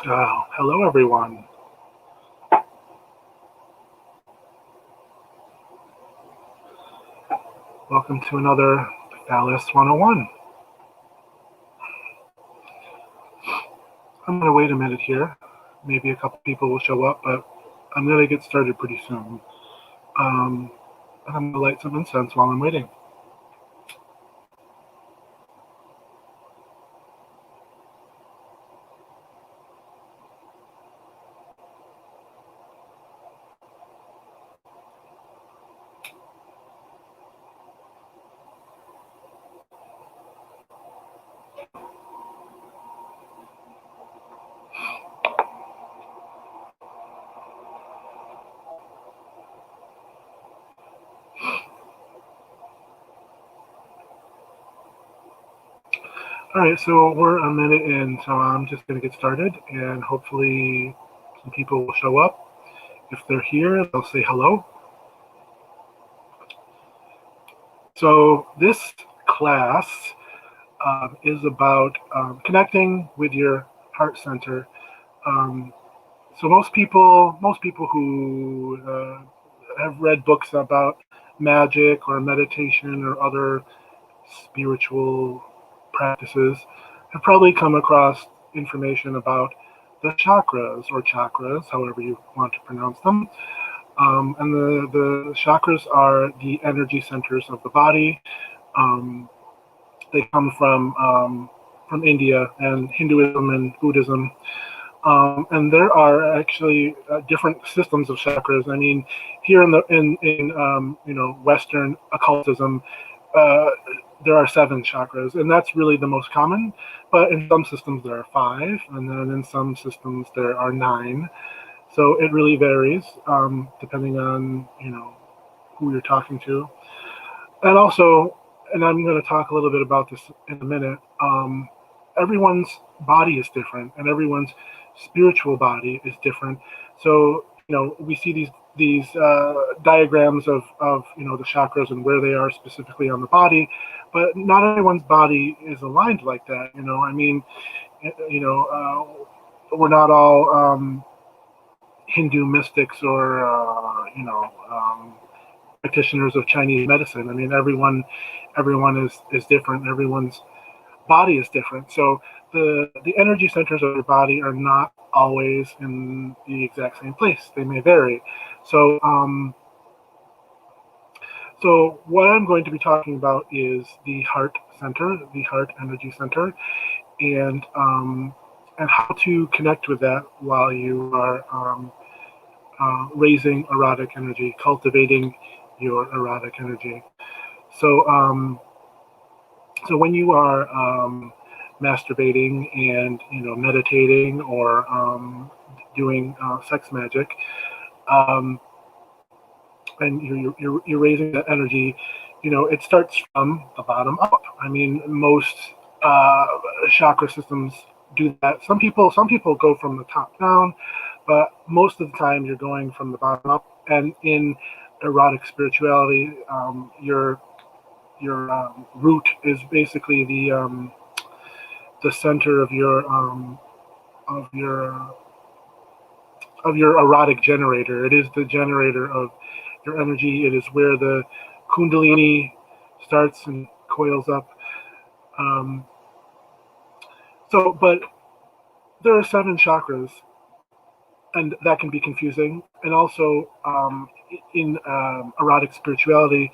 Hello, everyone. Welcome to another PHALLUS 101. I'm going to wait a minute here. Maybe a couple people will show up, but I'm going to get started pretty soon. I'm going to light some incense while I'm waiting. All right, so we're a minute in, so I'm just going to get started, and hopefully some people will show up. If they're here, they'll say hello. So this class is about connecting with your heart center. So most people who have read books about magic or meditation or other spiritual practices have probably come across information about the chakras, however you want to pronounce them. And the chakras are the energy centers of the body. They come from India and Hinduism and Buddhism. And there are actually different systems of chakras. I mean, here in Western occultism, there are 7 chakras, and that's really the most common. But in some systems there are 5, and then in some systems there are 9. So it really varies depending on who you're talking to, and also, and I'm going to talk a little bit about this in a minute. Everyone's body is different, and everyone's spiritual body is different. So we see these diagrams of the chakras and where they are specifically on the body, but not everyone's body is aligned like that. I mean, we're not all Hindu mystics or practitioners of Chinese medicine. I mean, everyone is different. Everyone's body is different. So the energy centers of your body are not always in the exact same place. They may vary. So so what I'm going to be talking about is the heart center, the heart energy center, and how to connect with that while you are raising erotic energy, cultivating your erotic energy. So so when you are masturbating and meditating or doing sex magic, and you're raising that energy, it starts from the bottom up. I mean, most chakra systems do that. Some people go from the top down, but most of the time you're going from the bottom up. And in erotic spirituality, your root is basically the center of your erotic generator. It is the generator of your energy. It is where the kundalini starts and coils up. But there are 7 chakras, and that can be confusing. And also, in erotic spirituality,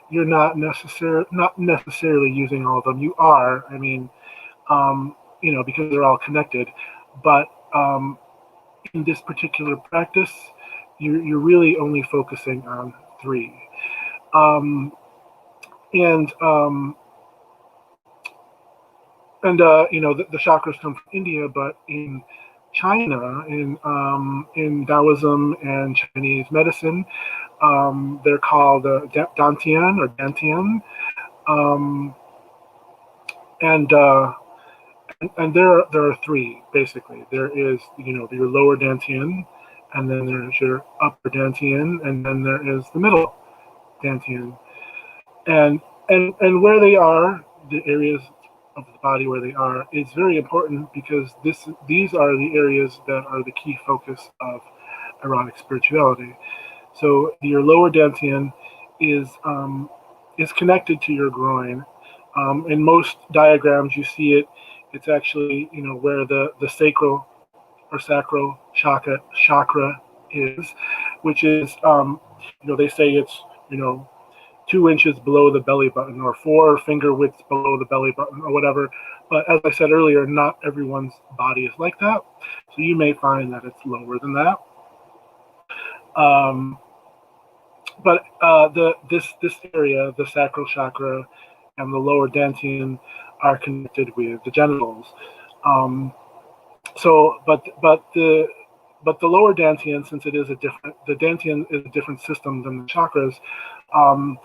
you're not necessarily using all of them. You are, I mean, because they're all connected. But in this particular practice, you're really only focusing on 3. The chakras come from India, but in China, in Taoism and Chinese medicine, they're called Dantian or Dantian, and there are 3 basically. There is your lower Dantian, and then there's your upper Dantian, and then there is the middle Dantian, and where they are, the areas of the body where they are is very important, because these are the areas that are the key focus of erotic spirituality. So your lower dantian is connected to your groin. In most diagrams, you see it. It's actually, where the sacral or sacral chakra is, which is, they say it's, 2 inches below the belly button, or 4 finger widths below the belly button, or whatever. But as I said earlier, not everyone's body is like that. So you may find that it's lower than that. But this area, the sacral chakra and the lower dantian, are connected with the genitals. So, but the lower dantian, since the dantian is a different system than the chakras. Um,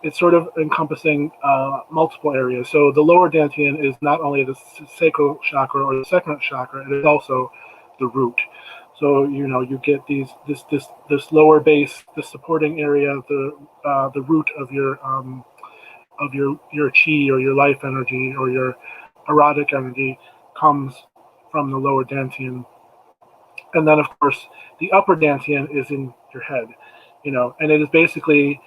it's sort of encompassing multiple areas. So the lower dantian is not only the sacral chakra or the second chakra; it is also the root. So you get this lower base, the supporting area, the root of your chi, or your life energy, or your erotic energy, comes from the lower dantian. And then, of course, the upper dantian is in your head, and it is basically,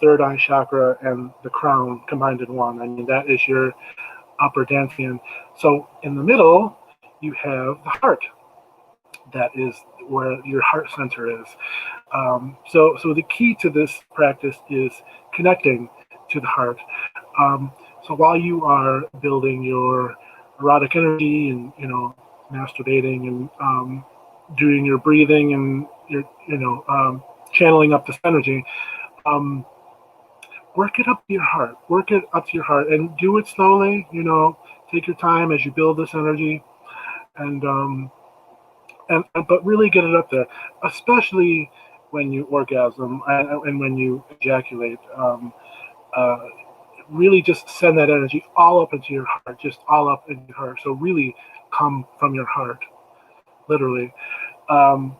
third eye chakra and the crown combined in one. I mean, that is your upper dantian. So in the middle, you have the heart. That is where your heart center is. So the key to this practice is connecting to the heart. So while you are building your erotic energy, and masturbating, and doing your breathing, and your channeling up this energy, work it up to your heart. Work it up to your heart, and do it slowly. Take your time as you build this energy, and but really get it up there, especially when you orgasm, and when you ejaculate. Uh, Really just send that energy all up into your heart, just all up into your heart. So really come from your heart, literally. Um,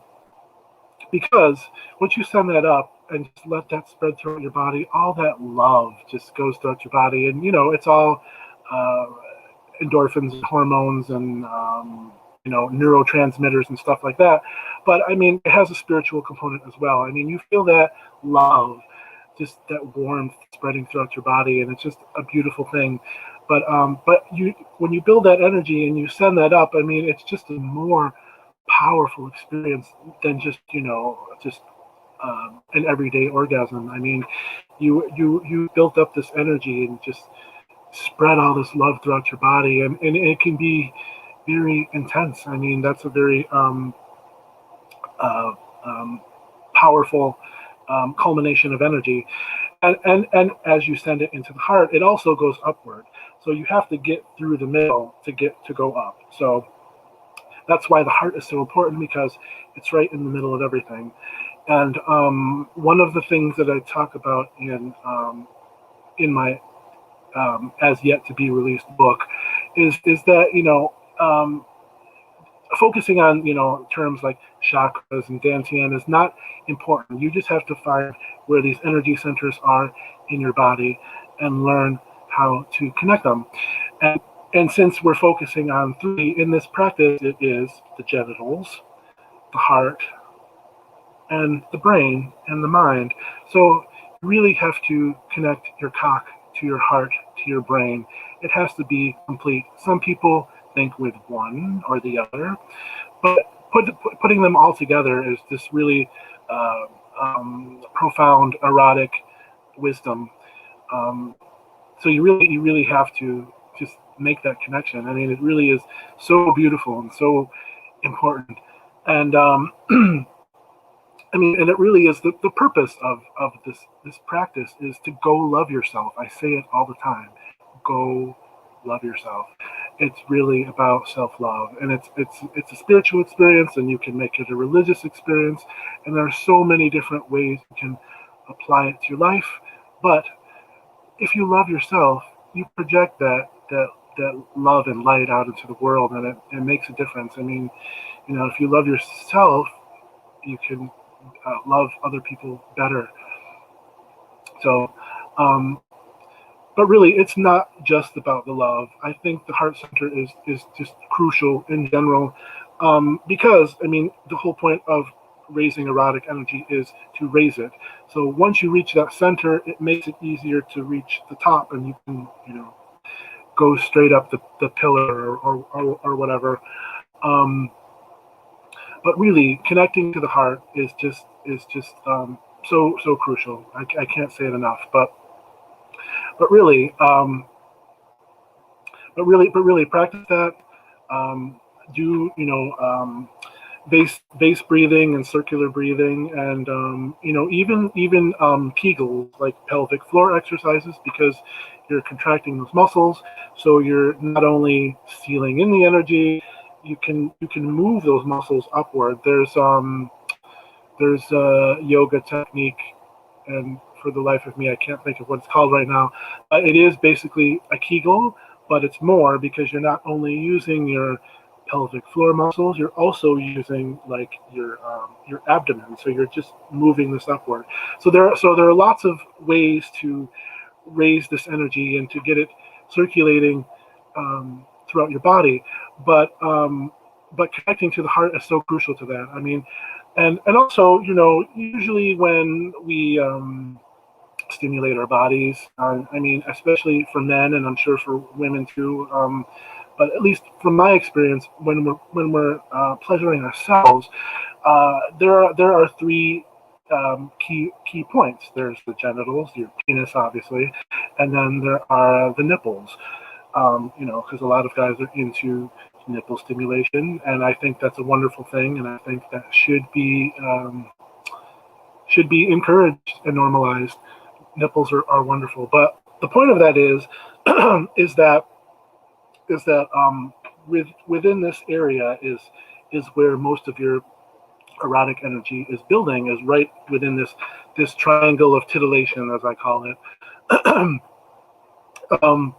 because once you send that up and just let that spread throughout your body, all that love just goes throughout your body. And, it's all uh, endorphins and hormones, and, neurotransmitters and stuff like that. But I mean, it has a spiritual component as well. I mean, you feel that love, just that warmth spreading throughout your body, and it's just a beautiful thing. But when you build that energy and you send that up, I mean, it's just a more powerful experience than just an everyday orgasm. I mean, you built up this energy and just spread all this love throughout your body, and it can be very intense. I mean, that's a very uh, um, powerful culmination of energy. And as you send it into the heart, it also goes upward. So you have to get through the middle to go up. So that's why the heart is so important, because it's right in the middle of everything. And one of the things that I talk about in my as yet to be released book is that focusing on terms like chakras and dantian is not important. You just have to find where these energy centers are in your body and learn how to connect them. And since we're focusing on three in this practice, it is the genitals, the heart, and the brain and the mind. So you really have to connect your cock to your heart to your brain. It has to be complete. Some people think with one or the other, but putting them all together is this really uh, profound erotic wisdom. Um, so you really have to just make that connection. I mean, it really is so beautiful and so important. And I mean, and it really is the purpose of this practice is to go love yourself. I say it all the time. Go love yourself. It's really about self-love, and it's a spiritual experience, and you can make it a religious experience, and there are so many different ways you can apply it to your life. But if you love yourself, you project that love and light out into the world, and it makes a difference. I mean, if you love yourself, you can love other people better. So, um, but really, it's not just about the love. I think the heart center is just crucial in general, because I mean the whole point of raising erotic energy is to raise it. So once you reach that center, it makes it easier to reach the top, and you can go straight up the pillar or whatever. Um, but really, connecting to the heart is just so crucial. I can't say it enough. But really, but really practice that. Um, do base breathing and circular breathing, and even Kegels, like pelvic floor exercises, because you're contracting those muscles. So you're not only sealing in the energy, you can move those muscles upward. There's a yoga technique, and for the life of me, I can't think of what it's called right now. It is basically a Kegel, but it's more, because you're not only using your pelvic floor muscles, you're also using like your abdomen. So you're just moving this upward. So there are lots of ways to raise this energy and to get it circulating throughout your body. But connecting to the heart is so crucial to that. I mean, and also, usually when we stimulate our bodies, I mean, especially for men, and I'm sure for women too. But at least from my experience, when we're pleasuring ourselves, there are three key points. There's the genitals, your penis, obviously, and then there are the nipples. Because a lot of guys are into nipple stimulation, and I think that's a wonderful thing, and I think that should be encouraged and normalized. Nipples are wonderful, but the point of that is is that within this area is where most of your erotic energy is building, is right within this triangle of titillation, as I call it. um,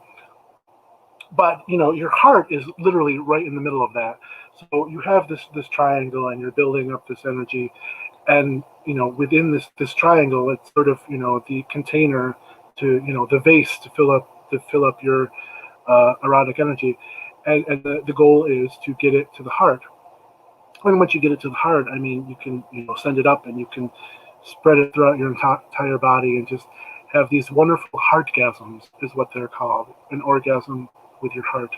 but your heart is literally right in the middle of that. So you have this triangle, and you're building up this energy, and within this triangle, it's sort of the container to the vase to fill up your erotic energy, and the goal is to get it to the heart. And once you get it to the heart, I mean, you can send it up, and you can spread it throughout your entire body, and just have these wonderful heartgasms, is what they're called, an orgasm with your heart.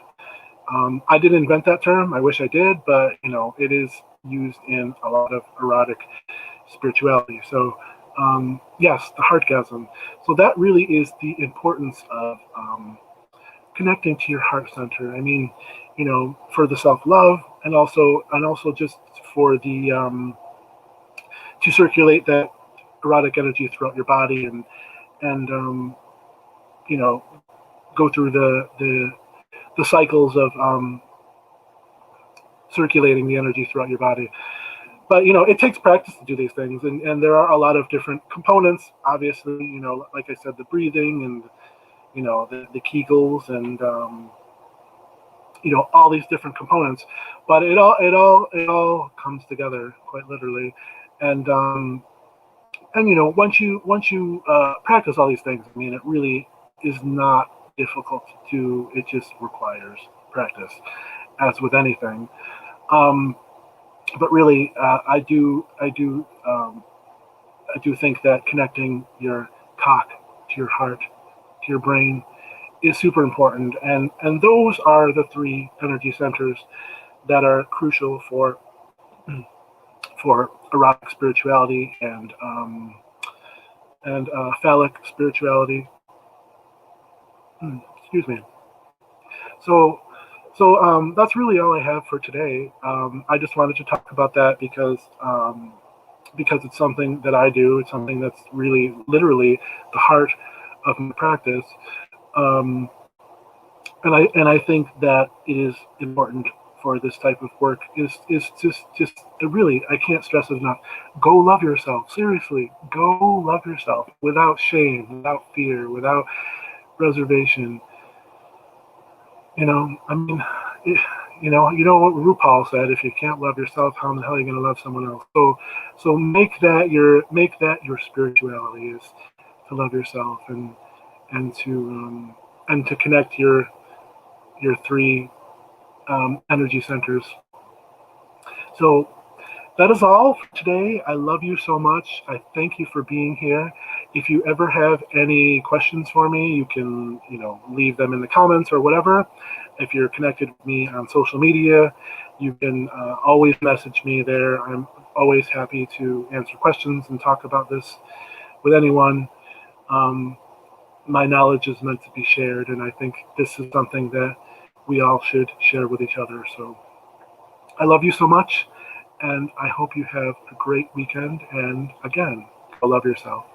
I didn't invent that term. I wish I did, but it is used in a lot of erotic spirituality. So yes, the heartgasm. So that really is the importance of connecting to your heart center. I mean, for the self-love, and also just for the to circulate that erotic energy throughout your body, and you know go through the cycles of circulating the energy throughout your body. But it takes practice to do these things, and there are a lot of different components. Obviously, like I said, the breathing, and the Kegels, and all these different components. But it all comes together quite literally, and once you practice all these things, I mean, it really is not difficult to do. It just requires practice, as with anything. Um, but really, I do think that connecting your cock to your heart, to your brain, is super important, and those are the three energy centers that are crucial for erotic spirituality, and phallic spirituality. Excuse me. So that's really all I have for today. I just wanted to talk about that because it's something that I do. It's something that's really literally the heart of my practice. Um, and I think that it is important for this type of work, is just really, I can't stress it enough. Go love yourself. Seriously, go love yourself without shame, without fear, without reservation. I mean, it, what RuPaul said: if you can't love yourself, how in the hell are you going to love someone else? So make that your spirituality, is to love yourself, and to connect your three energy centers. So that is all for today. I love you so much. I thank you for being here. If you ever have any questions for me, you can, leave them in the comments or whatever. If you're connected with me on social media, you can always message me there. I'm always happy to answer questions and talk about this with anyone. Um, my knowledge is meant to be shared, and I think this is something that we all should share with each other. So I love you so much, and I hope you have a great weekend. And again, go love yourself.